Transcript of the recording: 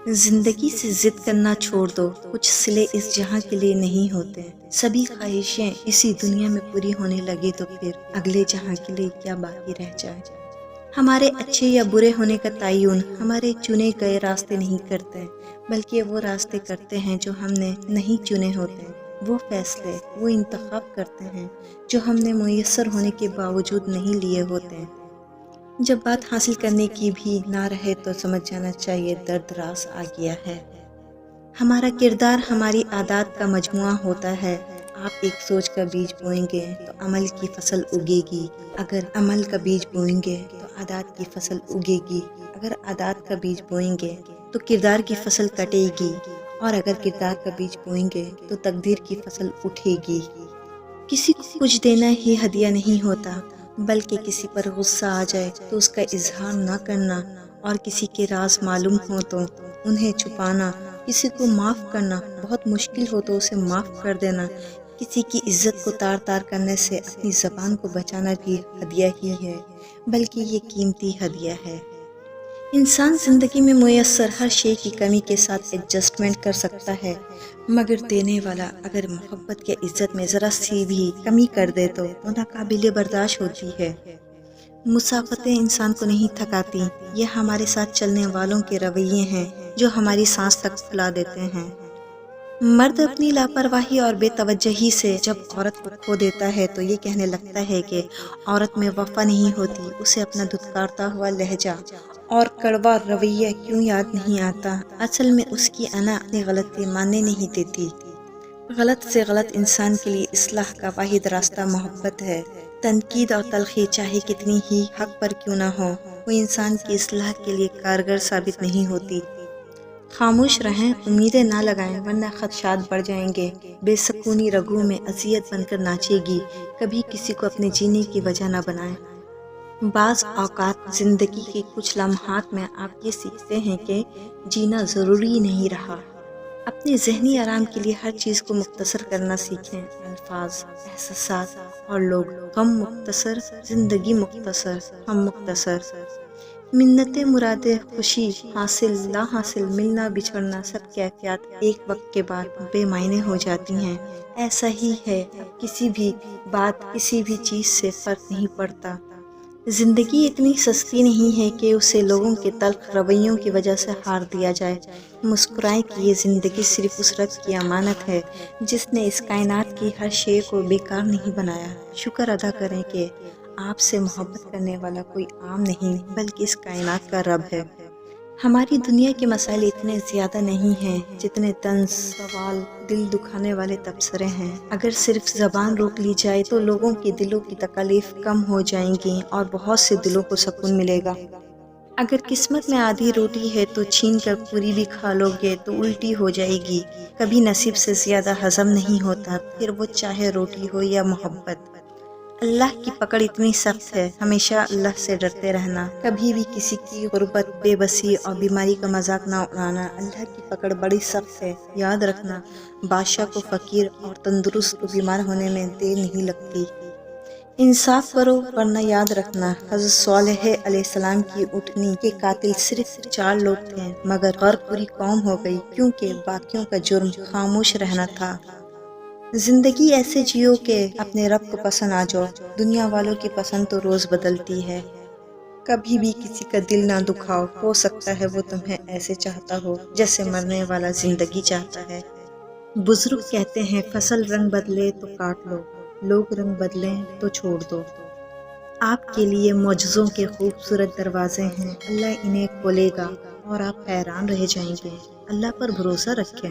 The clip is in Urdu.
زندگی سے ضد کرنا چھوڑ دو، کچھ صلے اس جہاں کے لیے نہیں ہوتے، سبھی خواہشیں اسی دنیا میں پوری ہونے لگے تو پھر اگلے جہاں کے لیے کیا باقی رہ جائے۔ ہمارے اچھے یا برے ہونے کا تعین ہمارے چنے گئے راستے نہیں کرتے، بلکہ وہ راستے کرتے ہیں جو ہم نے نہیں چنے ہوتے، وہ فیصلے، وہ انتخاب کرتے ہیں جو ہم نے میسر ہونے کے باوجود نہیں لیے ہوتے۔ جب بات حاصل کرنے کی بھی نہ رہے تو سمجھ جانا چاہیے درد راس آ گیا ہے۔ ہمارا کردار ہماری عادات کا مجموعہ ہوتا ہے۔ آپ ایک سوچ کا بیج بوئیں گے تو عمل کی فصل اگے گی، اگر عمل کا بیج بوئیں گے تو عادات کی فصل اگے گی، اگر عادات کا بیج بوئیں گے تو کردار کی فصل کٹے گی، اور اگر کردار کا بیج بوئیں گے تو تقدیر کی فصل اٹھے گی۔ کسی کو کچھ دینا ہی ہدیہ نہیں ہوتا، بلکہ کسی پر غصہ آ جائے تو اس کا اظہار نہ کرنا، اور کسی کے راز معلوم ہو تو انہیں چھپانا، کسی کو معاف کرنا بہت مشکل ہو تو اسے معاف کر دینا، کسی کی عزت کو تار تار کرنے سے اپنی زبان کو بچانا بھی ہدیہ ہی ہے، بلکہ یہ قیمتی ہدیہ ہے۔ انسان زندگی میں میسر ہر شے کی کمی کے ساتھ ایڈجسٹمنٹ کر سکتا ہے، مگر دینے والا اگر محبت یا عزت میں ذرا سی بھی کمی کر دے تو وہ ناقابل برداشت ہوتی ہے۔ مسافریں انسان کو نہیں تھکاتی، یہ ہمارے ساتھ چلنے والوں کے رویے ہیں جو ہماری سانس تک پھلا دیتے ہیں۔ مرد اپنی لاپرواہی اور بے توجہی سے جب عورت کو کھو دیتا ہے تو یہ کہنے لگتا ہے کہ عورت میں وفا نہیں ہوتی، اسے اپنا دھتکارتا ہوا لہجہ اور کڑوا رویہ کیوں یاد نہیں آتا؟ اصل میں اس کی انا اپنی غلطی ماننے نہیں دیتی۔ غلط سے غلط انسان کے لیے اصلاح کا واحد راستہ محبت ہے۔ تنقید اور تلخی چاہے کتنی ہی حق پر کیوں نہ ہو، وہ انسان کی اصلاح کے لیے کارگر ثابت نہیں ہوتی۔ خاموش رہیں، امیدیں نہ لگائیں، ورنہ خدشات بڑھ جائیں گے۔ بے سکونی رگوں میں اذیت بن کر ناچے گی، کبھی کسی کو اپنے جینے کی وجہ نہ بنائیں۔ بعض اوقات زندگی کے کچھ لمحات میں آپ یہ سیکھتے ہیں کہ جینا ضروری نہیں رہا۔ اپنے ذہنی آرام کے لیے ہر چیز کو مختصر کرنا سیکھیں، الفاظ، احساسات اور لوگ۔ غم مختصر، زندگی مختصر، ہم مختصر۔ منتیں، مرادیں، خوشی، حاصل، لا حاصل، ملنا بچھڑنا، سب کیفیات ایک وقت کے بعد بے معنی ہو جاتی ہیں۔ ایسا ہی ہے، اب کسی بھی بات، کسی بھی چیز سے فرق نہیں پڑتا۔ زندگی اتنی سستی نہیں ہے کہ اسے لوگوں کے تلخ رویوں کی وجہ سے ہار دیا جائے۔ مسکرائیں کہ یہ زندگی صرف اس رب کی امانت ہے جس نے اس کائنات کی ہر شے کو بیکار نہیں بنایا۔ شکر ادا کریں کہ آپ سے محبت کرنے والا کوئی عام نہیں بلکہ اس کائنات کا رب ہے۔ ہماری دنیا کے مسائل اتنے زیادہ نہیں ہیں جتنے طنز، سوال، دل دکھانے والے تبصرے ہیں۔ اگر صرف زبان روک لی جائے تو لوگوں کے دلوں کی تکالیف کم ہو جائیں گی اور بہت سے دلوں کو سکون ملے گا۔ اگر قسمت میں آدھی روٹی ہے تو چھین کر پوری بھی کھا لو گے تو الٹی ہو جائے گی۔ کبھی نصیب سے زیادہ ہضم نہیں ہوتا، پھر وہ چاہے روٹی ہو یا محبت۔ اللہ کی پکڑ اتنی سخت ہے، ہمیشہ اللہ سے ڈرتے رہنا، کبھی بھی کسی کی غربت، بے بسی اور بیماری کا مذاق نہ اڑانا۔ اللہ کی پکڑ بڑی سخت ہے، یاد رکھنا، بادشاہ کو فقیر اور تندرست کو بیمار ہونے میں دیر نہیں لگتی۔ انصاف کرو، ورنہ یاد رکھنا، حضرت صالح علیہ السلام کی اٹھنی کے قاتل صرف 4 لوگ تھے، مگر غرق پوری قوم ہو گئی کیونکہ باقیوں کا جرم خاموش رہنا تھا۔ زندگی ایسے جیو کہ اپنے رب کو پسند آ جاؤ، دنیا والوں کی پسند تو روز بدلتی ہے۔ کبھی بھی کسی کا دل نہ دکھاؤ، ہو سکتا ہے وہ تمہیں ایسے چاہتا ہو جیسے مرنے والا زندگی چاہتا ہے۔ بزرگ کہتے ہیں فصل رنگ بدلے تو کاٹ لو، لوگ رنگ بدلیں تو چھوڑ دو۔ آپ کے لیے معجزوں کے خوبصورت دروازے ہیں، اللہ انہیں کھولے گا اور آپ حیران رہ جائیں گے۔ اللہ پر بھروسہ رکھیں۔